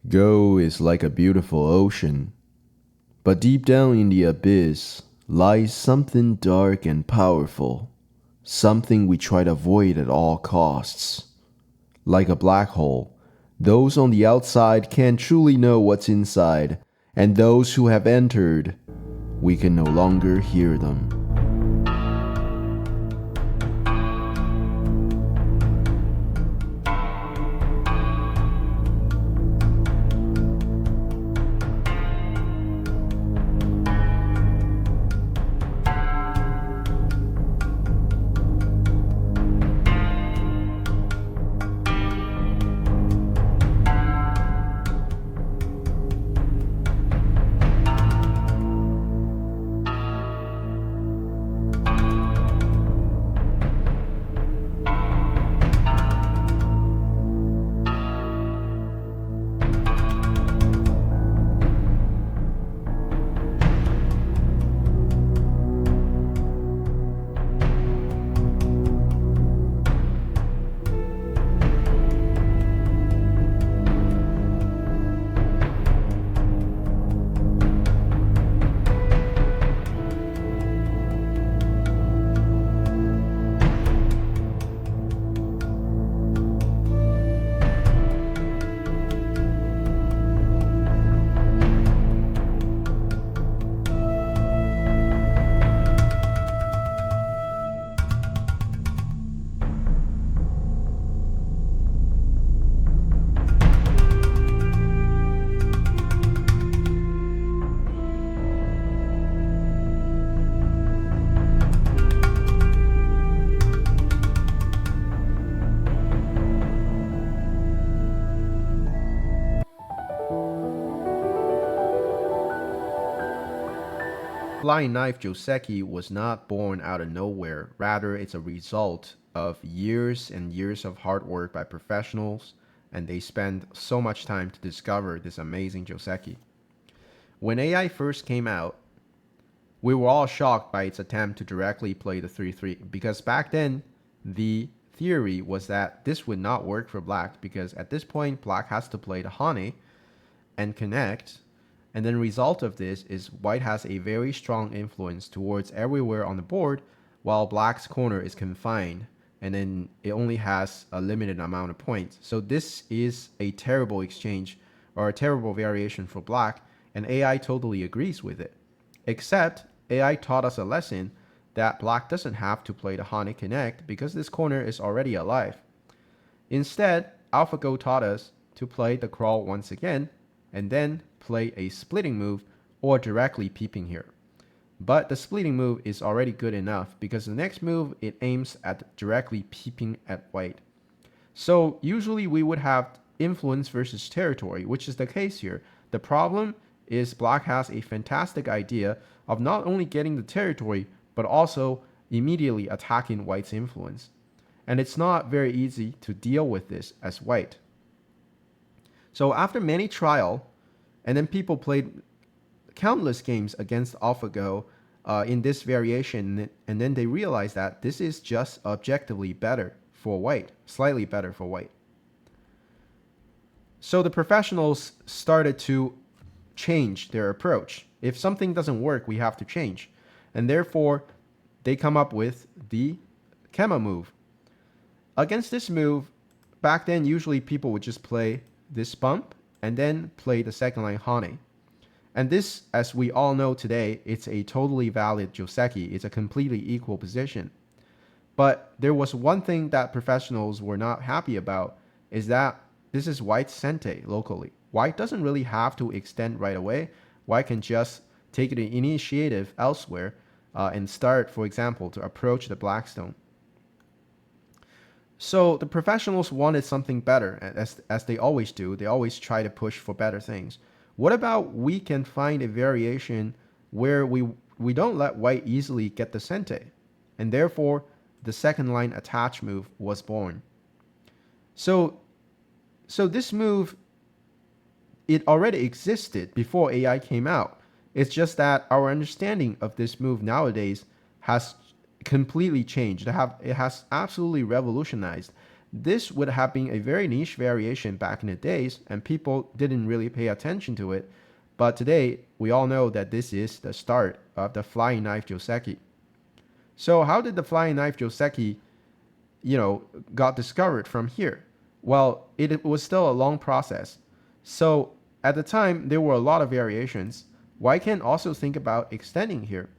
Go is like a beautiful ocean, but deep down in the abyss lies something dark and powerful, something we try to avoid at all costs. Like a black hole, those on the outside can't truly know what's inside, and those who have entered, we can no longer hear them. Flying knife Joseki was not born out of nowhere, rather it's a result of years and years of hard work by professionals, and they spent so much time to discover this amazing Joseki. When AI first came out, we were all shocked by its attempt to directly play the 3-3, because back then the theory was that this would not work for black, because at this point black has to play the Hane and connect, and then result of this is white has a very strong influence towards everywhere on the board, while black's corner is confined, and then it only has a limited amount of points. So this is a terrible exchange, or a terrible variation for black, and AI totally agrees with it. Except AI taught us a lesson that black doesn't have to play the Hane connect because this corner is already alive. Instead, AlphaGo taught us to play the crawl once again, and then play a splitting move or directly peeping here. But the splitting move is already good enough because the next move it aims at directly peeping at white. So usually we would have influence versus territory, which is the case here. The problem is black has a fantastic idea of not only getting the territory but also immediately attacking white's influence. And it's not very easy to deal with this as white. So after many trial, and then people played countless games against AlphaGo in this variation, and then they realized that this is just objectively better for white, slightly better for white. So the professionals started to change their approach. If something doesn't work, we have to change. And therefore, they come up with the Kema move. Against this move, back then, usually people would just play this bump and then play the second line Hane. And this, as we all know today, it's a totally valid Joseki. It's a completely equal position. But there was one thing that professionals were not happy about, is that this is white's sente locally. White doesn't really have to extend right away. White can just take the initiative elsewhere and start, for example, to approach the blackstone. So the professionals wanted something better, as they always do. They always try to push for better things. What about we can find a variation where we don't let white easily get the sente, and therefore the second line attach move was born. So this move, it already existed before AI came out. It's just that our understanding of this move nowadays has completely changed. It has absolutely revolutionized. This would have been a very niche variation back in the days, and people didn't really pay attention to it. But today, we all know that this is the start of the flying knife Joseki. So how did the flying knife Joseki, got discovered from here? Well, it was still a long process. So at the time, there were a lot of variations. White can also think about extending here.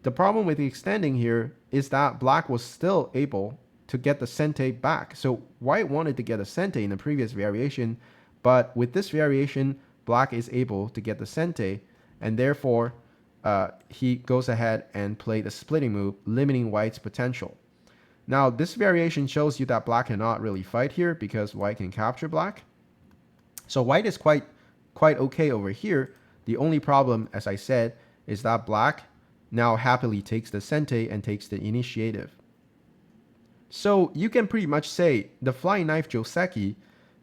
The problem with extending here is that black was still able to get the sente back. So white wanted to get a sente in the previous variation, but with this variation, black is able to get the sente, and therefore he goes ahead and played a splitting move, limiting white's potential. Now, this variation shows you that black cannot really fight here because white can capture black. So white is quite okay over here. The only problem, as I said, is that black now happily takes the sente and takes the initiative. So you can pretty much say the flying knife Joseki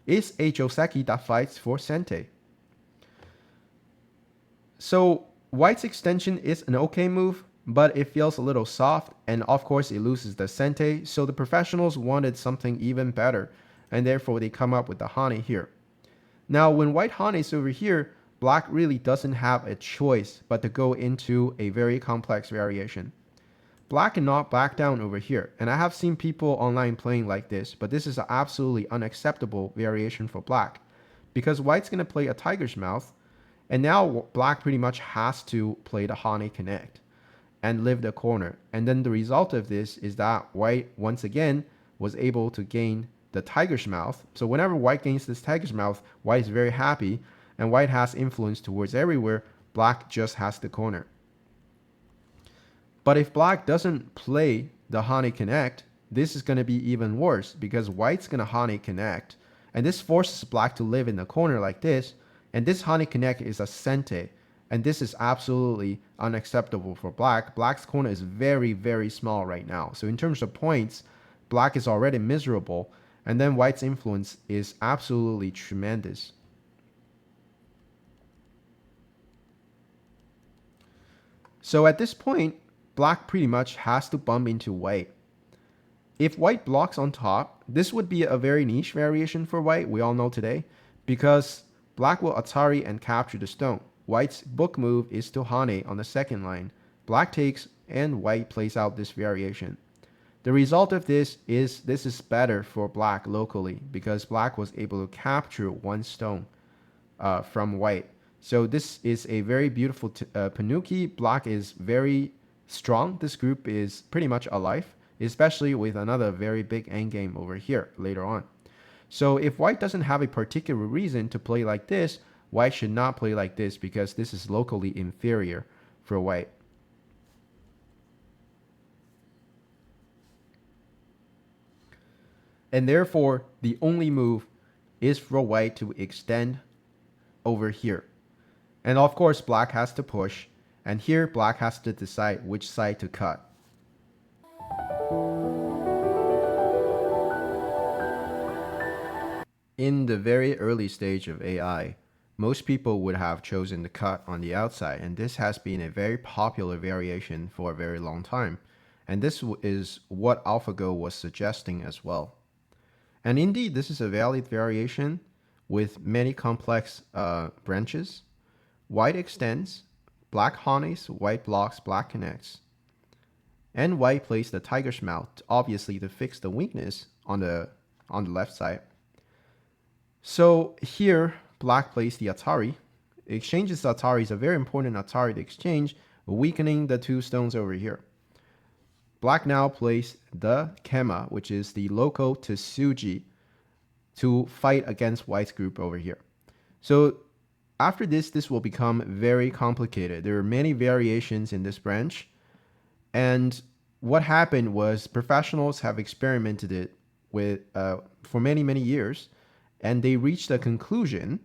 is a Joseki that fights for sente. So white's extension is an okay move, but it feels a little soft, and of course it loses the sente, so the professionals wanted something even better, and therefore they come up with the hane here. Now when white hanes over here, black really doesn't have a choice but to go into a very complex variation. Black cannot back down over here, and I have seen people online playing like this, but this is an absolutely unacceptable variation for black, because white's going to play a tiger's mouth, and now black pretty much has to play the hane connect and live the corner. And then the result of this is that white once again was able to gain the tiger's mouth. So whenever white gains this tiger's mouth, white is very happy, and white has influence towards everywhere. Black just has the corner. But if black doesn't play the hane connect, this is going to be even worse, because white's going to hane connect, and this forces black to live in the corner like this, and this hane connect is a sente, and this is absolutely unacceptable for black. Black's corner is very, very small right now. So in terms of points, black is already miserable, and then white's influence is absolutely tremendous. So at this point, black pretty much has to bump into white. If white blocks on top, this would be a very niche variation for white, we all know today, because black will Atari and capture the stone. White's book move is to hane on the second line. Black takes, and white plays out this variation. The result of this is better for black locally, because black was able to capture one stone from white. So this is a very beautiful Panuki. Black is very strong. This group is pretty much alive, especially with another very big endgame over here later on. So if white doesn't have a particular reason to play like this, white should not play like this, because this is locally inferior for white. And therefore, the only move is for white to extend over here. And of course, black has to push, and here black has to decide which side to cut. In the very early stage of AI, most people would have chosen the cut on the outside, and this has been a very popular variation for a very long time. And this is what AlphaGo was suggesting as well. And indeed, this is a valid variation with many complex branches. White extends, black hanes, white blocks, black connects. And white plays the tiger's mouth, obviously to fix the weakness on the left side. So here, black plays the Atari. It exchanges the Atari. Is a very important Atari to exchange, weakening the two stones over here. Black now plays the Kema, which is the loco Tsuji, to fight against white's group over here. So after this will become very complicated. There are many variations in this branch. And what happened was professionals have experimented it with for many, many years. And they reached a conclusion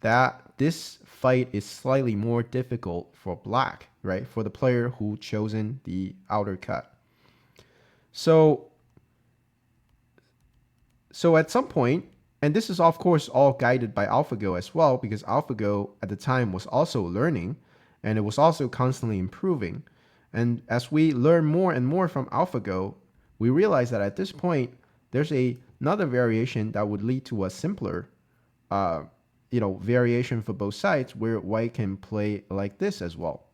that this fight is slightly more difficult for black, right? For the player who chosen the outer cut. So at some point, and this is of course all guided by AlphaGo as well, because AlphaGo at the time was also learning, and it was also constantly improving. And as we learn more and more from AlphaGo, we realize that at this point, there's a another variation that would lead to a simpler variation for both sides where white can play like this as well.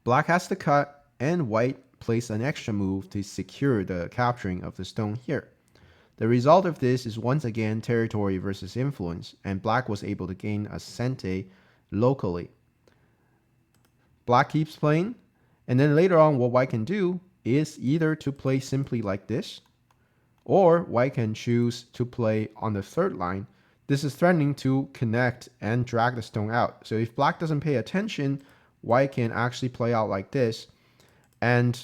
Black has the cut, and white plays an extra move to secure the capturing of the stone here. The result of this is once again territory versus influence, and black was able to gain a sente locally. Black keeps playing, and then later on what white can do is either to play simply like this, or white can choose to play on the third line. This is threatening to connect and drag the stone out. So if black doesn't pay attention, white can actually play out like this. And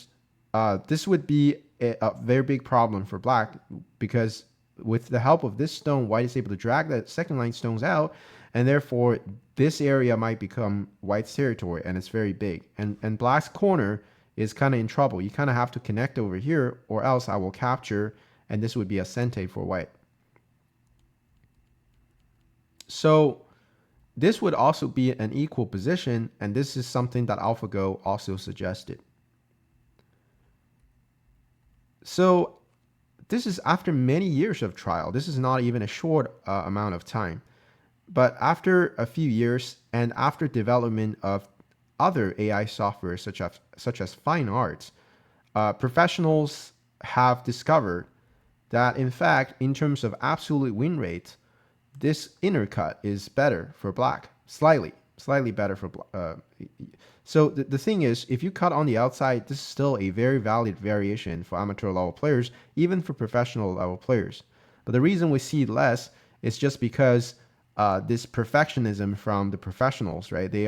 this would be a very big problem for black, because with the help of this stone, white is able to drag the second line stones out, and therefore this area might become white's territory, and it's very big. And black's corner is kind of in trouble. You kind of have to connect over here, or else I will capture, and this would be a sente for white. So this would also be an equal position, and this is something that AlphaGo also suggested. So this is after many years of trial. This is not even a short amount of time. But after a few years and after development of other AI software such as fine arts, professionals have discovered that in fact, in terms of absolute win rate, this inner cut is better for black, slightly better for black. So the thing is, if you cut on the outside, this is still a very valid variation for amateur level players, even for professional level players. But the reason we see less is just because this perfectionism from the professionals, right? They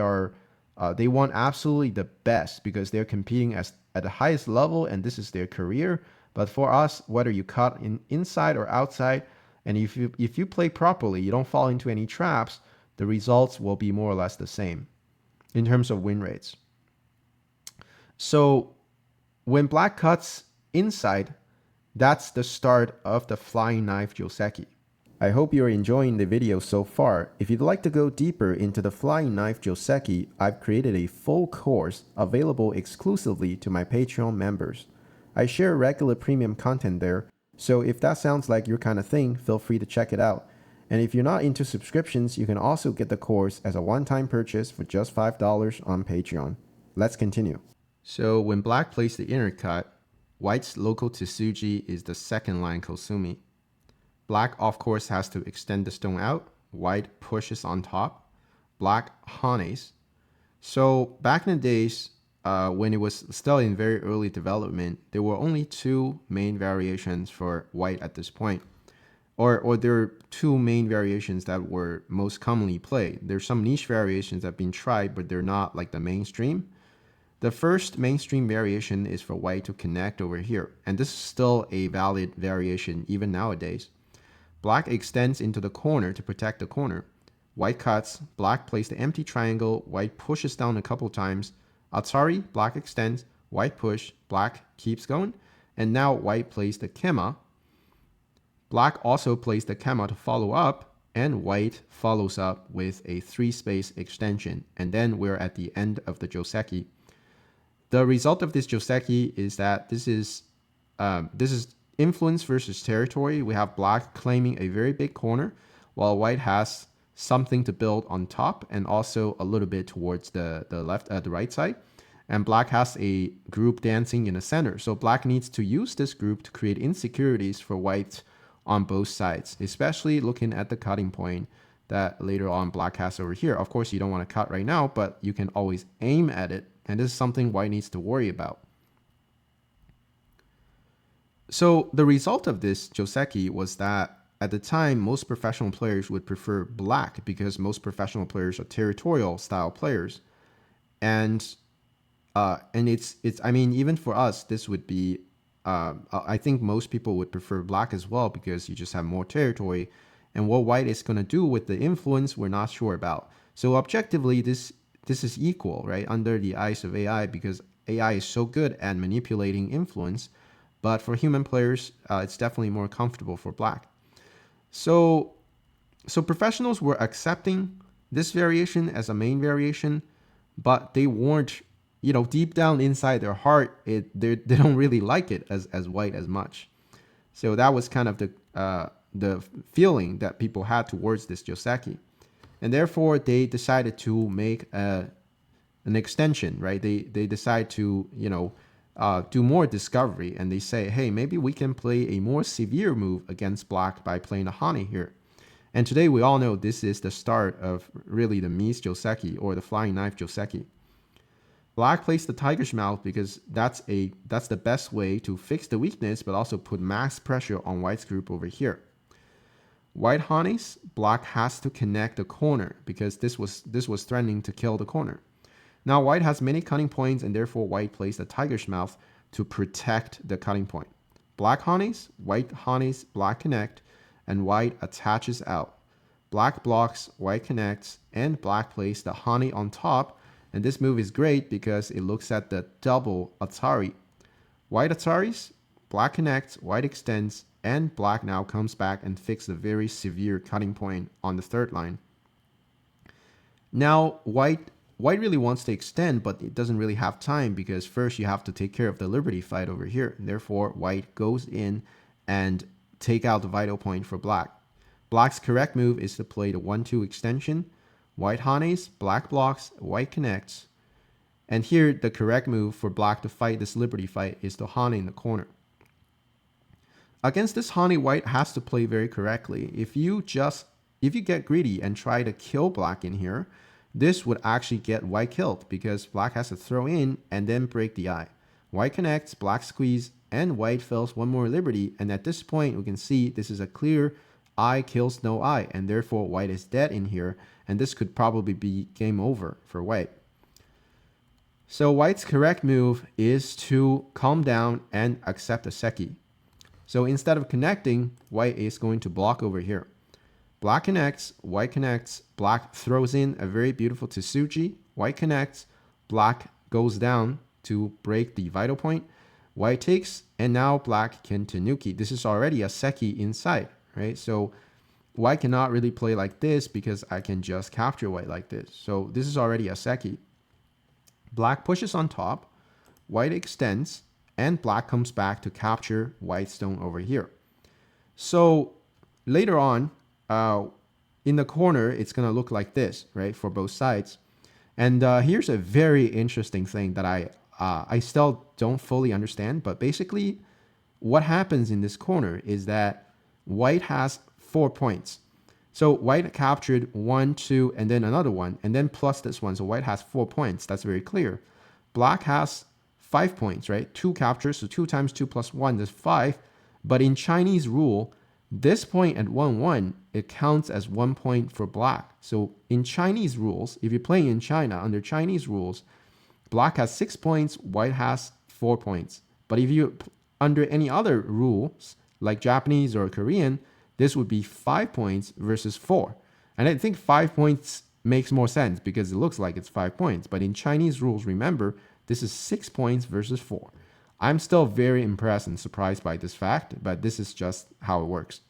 want absolutely the best because they're competing at the highest level, and this is their career. But for us, whether you cut inside or outside, and if you play properly, you don't fall into any traps, the results will be more or less the same in terms of win rates. So when black cuts inside, that's the start of the flying knife Joseki. I hope you're enjoying the video so far. If you'd like to go deeper into the flying knife Joseki, I've created a full course available exclusively to my Patreon members. I share regular premium content there, so if that sounds like your kind of thing, feel free to check it out. And if you're not into subscriptions, you can also get the course as a one-time purchase for just $5 on Patreon. Let's continue. So when black plays the inner cut, white's local Tsuji is the second line Kosumi. Black, of course, has to extend the stone out. White pushes on top. Black hanes. So back in the days, when it was still in very early development, there were only two main variations for white at this point. Or there are two main variations that were most commonly played. There's some niche variations that have been tried, but they're not like the mainstream. The first mainstream variation is for white to connect over here, and this is still a valid variation even nowadays. Black extends into the corner to protect the corner. White cuts, black plays the empty triangle, white pushes down a couple times. Atsari, black extends, white push, black keeps going, and now white plays the kema. Black also plays the kema to follow up, and white follows up with a 3-space extension, and then we're at the end of the Joseki. The result of this Joseki is that this is influence versus territory. We have black claiming a very big corner, while white has something to build on top and also a little bit towards the right side. And black has a group dancing in the center. So black needs to use this group to create insecurities for white on both sides, especially looking at the cutting point that later on black has over here. Of course, you don't want to cut right now, but you can always aim at it. And this is something white needs to worry about. So the result of this Joseki was that at the time, most professional players would prefer black because most professional players are territorial style players. And it's I mean, even for us, this would be I think most people would prefer black as well because you just have more territory. And what white is going to do with the influence, we're not sure about. So objectively, this is equal, right, under the eyes of AI, because AI is so good at manipulating influence. But for human players, it's definitely more comfortable for black. So professionals were accepting this variation as a main variation, but they weren't, deep down inside their heart, they don't really like it as white as much. So that was kind of the feeling that people had towards this Joseki. And therefore, they decided to make an extension, right? They decide to, do more discovery, and they say, hey, maybe we can play a more severe move against black by playing a Hani here. And today we all know this is the start of really the Mies Joseki, or the Flying Knife Joseki. Black plays the Tiger's Mouth because that's the best way to fix the weakness, but also put max pressure on white's group over here. White Hanis, black has to connect the corner because this was threatening to kill the corner. Now white has many cutting points, and therefore white plays the Tiger's Mouth to protect the cutting point. Black Hanis, white Hanis, black connect, and white attaches out. Black blocks, white connects, and black plays the Hani on top. And this move is great because it looks at the double Atari. White Ataris, black connects, white extends, and black now comes back and fixes a very severe cutting point on the third line. Now white really wants to extend, but it doesn't really have time because first you have to take care of the Liberty fight over here. Therefore, white goes in and take out the vital point for black. Black's correct move is to play the 1-2 extension. White Hanis, black blocks, white connects. And here, the correct move for black to fight this Liberty fight is the Hani in the corner. Against this Hani, white has to play very correctly. If you get greedy and try to kill black in here, this would actually get white killed because black has to throw in and then break the eye. White connects, black squeeze, and white fills one more Liberty. And at this point, we can see this is a clear eye kills no eye, and therefore white is dead in here. And this could probably be game over for white. So white's correct move is to calm down and accept a Seki. So instead of connecting, white is going to block over here. Black connects, white connects, black throws in a very beautiful Tsuji, white connects, black goes down to break the vital point, white takes, and now black can Tanuki. This is already a Seki inside, right? So white cannot really play like this because I can just capture white like this. So this is already a Seki. Black pushes on top, white extends, and black comes back to capture white stone over here. So later on, in the corner, it's going to look like this, right, for both sides. And here's a very interesting thing that I still don't fully understand. But basically, what happens in this corner is that white has 4 points. So white captured 1, 2, and then another one, and then plus this one. So white has 4 points. That's very clear. Black has 5 points, right? 2 captures, so 2 times 2 plus 1 is 5. But in Chinese rule, this point at 1-1, it counts as 1 point for black. So in Chinese rules, if you're playing in China, under Chinese rules, black has 6 points, white has 4 points. But if you under any other rules, like Japanese or Korean, this would be 5 points versus 4. And I think 5 points makes more sense because it looks like it's 5 points. But in Chinese rules, remember, this is 6 points versus 4. I'm still very impressed and surprised by this fact, but this is just how it works.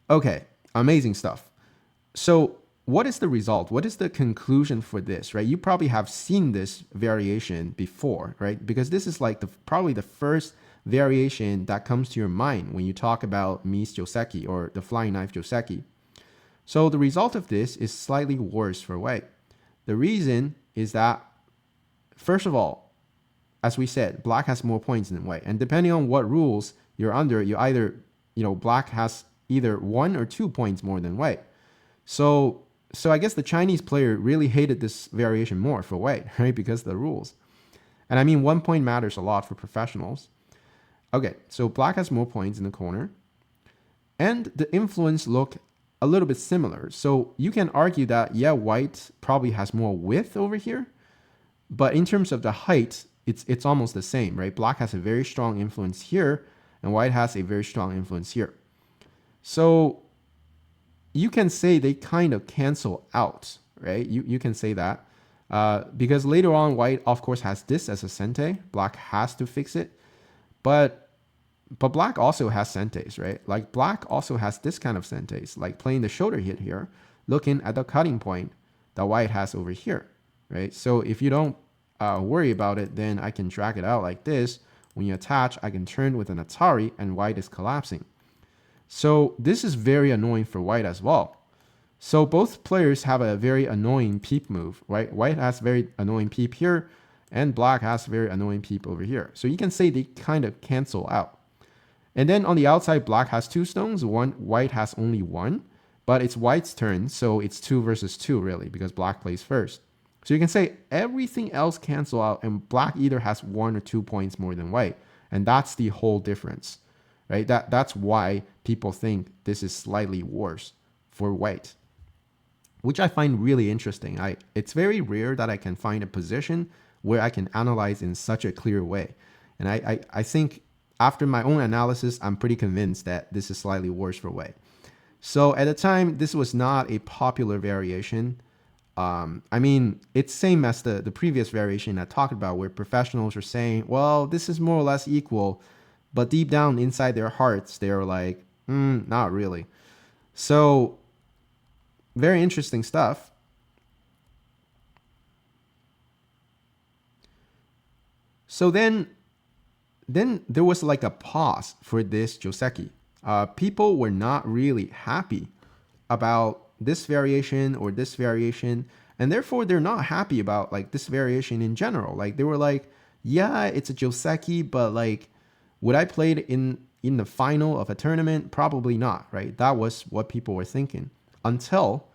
Okay, amazing stuff. So what is the result? What is the conclusion for this, right? You probably have seen this variation before, right? Because this is like probably the first variation that comes to your mind when you talk about Mies Joseki or the Flying Knife Joseki. So the result of this is slightly worse for white. The reason is that, first of all, as we said, black has more points than white. And depending on what rules you're under, you either, black has either 1 or 2 points more than white. So I guess the Chinese player really hated this variation more for white, right? Because of the rules. And I mean, 1 point matters a lot for professionals. Okay, so black has more points in the corner. And the influence look a little bit similar. So you can argue that, yeah, white probably has more width over here. But in terms of the height, it's almost the same, right? Black has a very strong influence here, and white has a very strong influence here. So you can say they kind of cancel out, right? You can say that. Because later on, white, of course, has this as a sente. Black has to fix it. But black also has sentes, right? Like black also has this kind of sentes, like playing the shoulder hit here, looking at the cutting point that white has over here, right? So if you don't worry about it, then I can drag it out like this. When you attach, I can turn with an Atari and white is collapsing. So this is very annoying for white as well. So both players have a very annoying peep move, right? White has very annoying peep here, and black has very annoying peep over here. So you can say they kind of cancel out. And then on the outside, black has 2 stones, white has only 1, but it's white's turn, so it's 2 versus 2 really, because black plays first. So you can say everything else cancel out, and black either has 1 or 2 points more than white, and that's the whole difference, right? That's why people think this is slightly worse for white, which I find really interesting. It's very rare that I can find a position where I can analyze in such a clear way. And I think after my own analysis, I'm pretty convinced that this is slightly worse for white. So at the time, this was not a popular variation. I mean, it's same as the previous variation I talked about, where professionals are saying, well, this is more or less equal, but deep down inside their hearts, they're like, not really. So very interesting stuff. So then there was like a pause for this Joseki. People were not really happy about this variation or this variation, and therefore they're not happy about like this variation in general. Like they were like, yeah, it's a Joseki, but like, would I play it in the final of a tournament? Probably not, right? That was what people were thinking until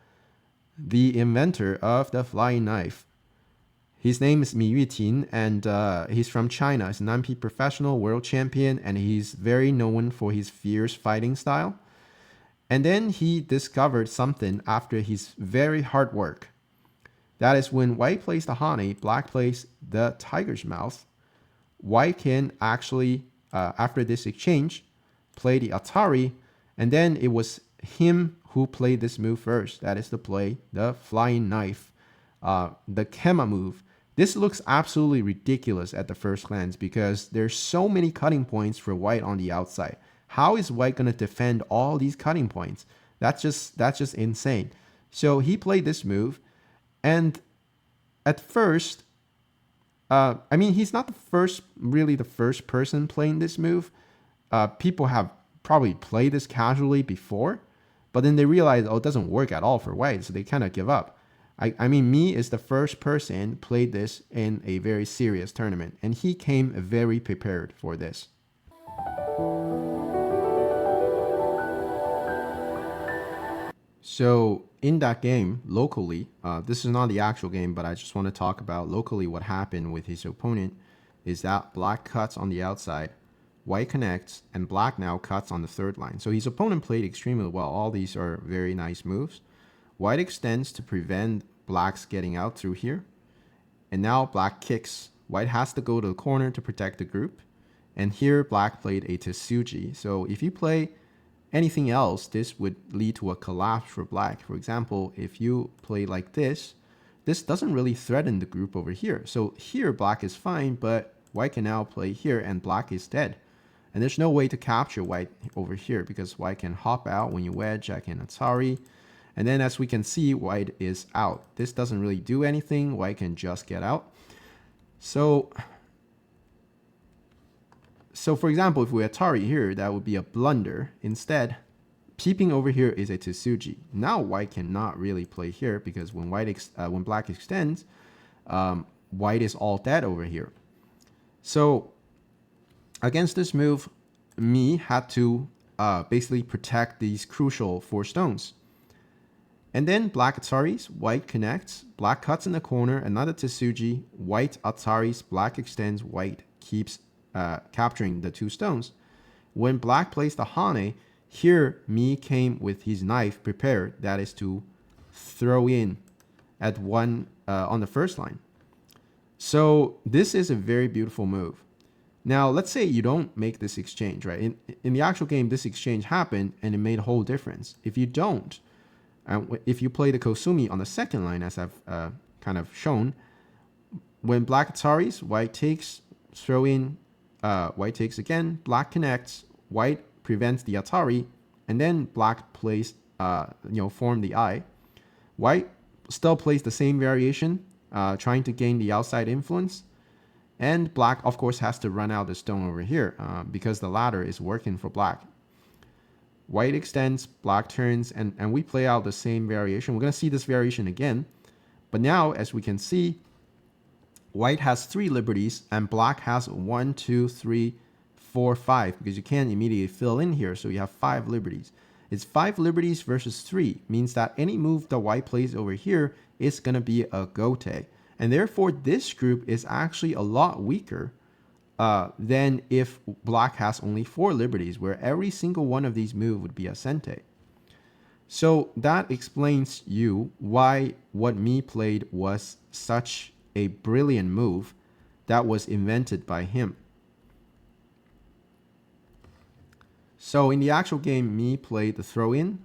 the inventor of the flying knife. His name is Mi Yutin, and he's from China. He's a 9P professional world champion, and he's very known for his fierce fighting style. And then he discovered something after his very hard work. That is when white plays the Hane, black plays the tiger's mouth. White can actually, after this exchange, play the Atari, and then it was him who played this move first. That is to play the flying knife, the Kema move. This looks absolutely ridiculous at the first glance because there's so many cutting points for white on the outside. How is white going to defend all these cutting points? That's just insane. So he played this move, and at first, I mean, he's not the first person playing this move. People have probably played this casually before, but then they realize, oh, it doesn't work at all for white, so they kind of give up. I mean, Mi is the first person played this in a very serious tournament, and he came very prepared for this. So in that game, locally, this is not the actual game, but I just want to talk about locally what happened with his opponent is that black cuts on the outside, white connects, and black now cuts on the third line. So his opponent played extremely well. All these are very nice moves. White extends to prevent black's getting out through here. And now black kicks. White has to go to the corner to protect the group. And here black played a Tsuji. So if you play anything else, this would lead to a collapse for black. For example, if you play like this doesn't really threaten the group over here. So here black is fine, but white can now play here and black is dead. And there's no way to capture white over here because white can hop out when you wedge. I can Atari. And then as we can see, white is out. This doesn't really do anything. White can just get out. So for example, if we Atari here, that would be a blunder. Instead, peeping over here is a Tsuji. Now white cannot really play here because when black extends, white is all dead over here. So against this move, Mi had to basically protect these crucial 4 stones. And then black Ataris, white connects, black cuts in the corner, another Tsuji, white Ataris, black extends, white keeps capturing the 2 stones. When black plays the Hane, here Mi came with his knife prepared, that is to throw in at one on the first line. So this is a very beautiful move. Now let's say you don't make this exchange, right? In the actual game, this exchange happened and it made a whole difference. If you don't, if you play the Kosumi on the second line, as I've kind of shown, when black Ataris, white takes, throw in, white takes again, black connects, white prevents the Atari, and then black plays, form the eye. White still plays the same variation, trying to gain the outside influence. And black, of course, has to run out the stone over here because the ladder is working for black. White extends, black turns, and we play out the same variation. We're going to see this variation again. But now, as we can see, white has 3 liberties and black has 1, 2, 3, 4, 5 because you can't immediately fill in here. So you have 5 liberties. It's 5 liberties versus 3 means that any move that white plays over here is going to be a gote. And therefore, this group is actually a lot weaker than if black has only 4 liberties, where every single one of these moves would be a sente. So that explains you why what Mi played was such a brilliant move that was invented by him. So in the actual game, Mi played the throw-in,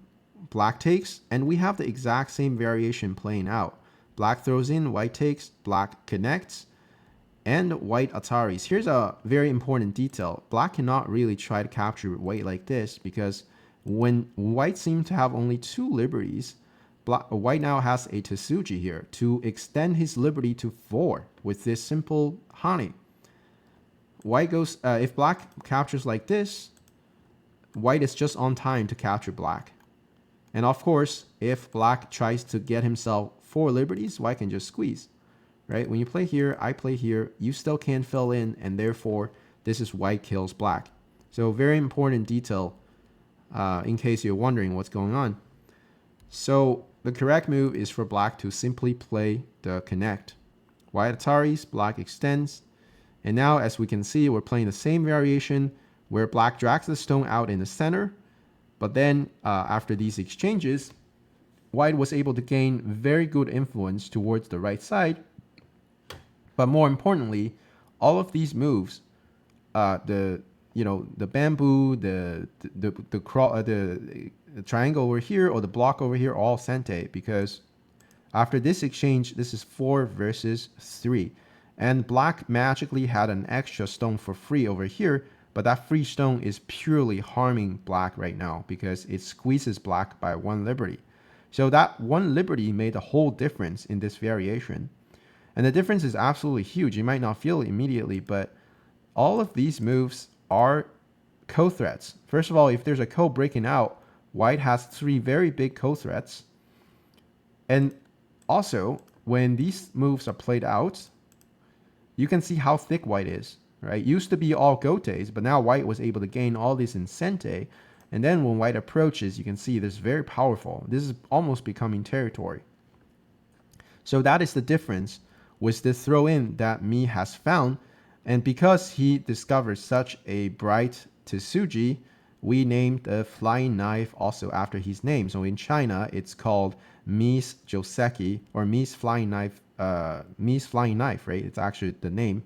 black takes, and we have the exact same variation playing out. Black throws in, white takes, black connects, and white ataris. Here's a very important detail. Black cannot really try to capture white like this because when white seemed to have only 2 liberties, white now has a Tsuji here to extend his liberty to 4 with this simple Hani. White goes, if black captures like this, white is just on time to capture black. And of course, if black tries to get himself 4 liberties, white can just squeeze. Right? When you play here, I play here, you still can't fill in, and therefore, this is white kills black. So very important detail in case you're wondering what's going on. So the correct move is for black to simply play the connect. White ataris, black extends. And now, as we can see, we're playing the same variation where black drags the stone out in the center. But then, after these exchanges, white was able to gain very good influence towards the right side. But more importantly, all of these moves, the bamboo, the triangle over here, or the block over here, all sente, because after this exchange, this is 4 versus 3. And black magically had an extra stone for free over here, but that free stone is purely harming black right now because it squeezes black by 1 liberty. So that 1 liberty made a whole difference in this variation. And the difference is absolutely huge. You might not feel it immediately, but all of these moves are co-threats. First of all, if there's a co breaking out, white has 3 very big co-threats. And also, when these moves are played out, you can see how thick white is. Right? Used to be all gotes, but now white was able to gain all this in sente. And then when white approaches, you can see this is very powerful. This is almost becoming territory. So that is the difference with the throw-in that Mi has found. And because he discovered such a bright Tsuji, we named the flying knife also after his name. So in China, it's called Mi's Joseki, or Mi's flying knife, right? It's actually the name.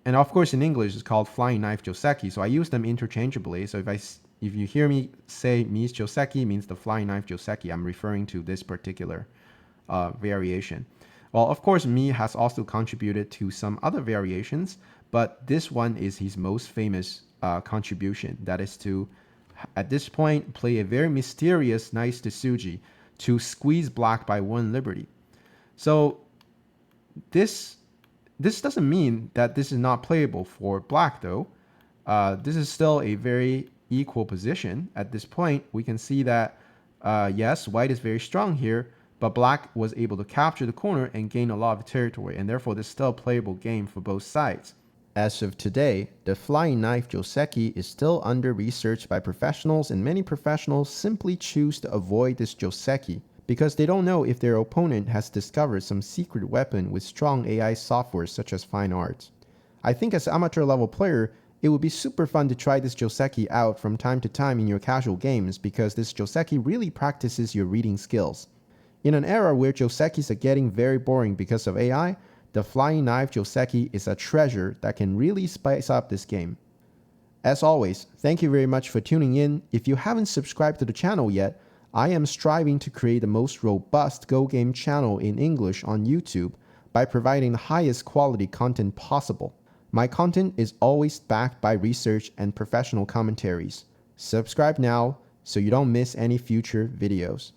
And of course, in English, it's called flying knife Joseki. So I use them interchangeably. So if you hear me say Mi's Joseki means the flying knife Joseki, I'm referring to this particular variation. Well, of course, Mi has also contributed to some other variations, but this one is his most famous contribution. That is to, at this point, play a very mysterious nice Tsuji to squeeze black by 1 liberty. So this doesn't mean that this is not playable for black, though. This is still a very equal position. At this point, we can see that, yes, white is very strong here, but black was able to capture the corner and gain a lot of territory, and therefore this is still a playable game for both sides. As of today, the flying knife Joseki is still under research by professionals, and many professionals simply choose to avoid this Joseki because they don't know if their opponent has discovered some secret weapon with strong AI software such as fine art. I think as an amateur level player, it would be super fun to try this Joseki out from time to time in your casual games because this Joseki really practices your reading skills. In an era where Josekis are getting very boring because of AI, the flying knife Joseki is a treasure that can really spice up this game. As always, thank you very much for tuning in. If you haven't subscribed to the channel yet, I am striving to create the most robust Go game channel in English on YouTube by providing the highest quality content possible. My content is always backed by research and professional commentaries. Subscribe now so you don't miss any future videos.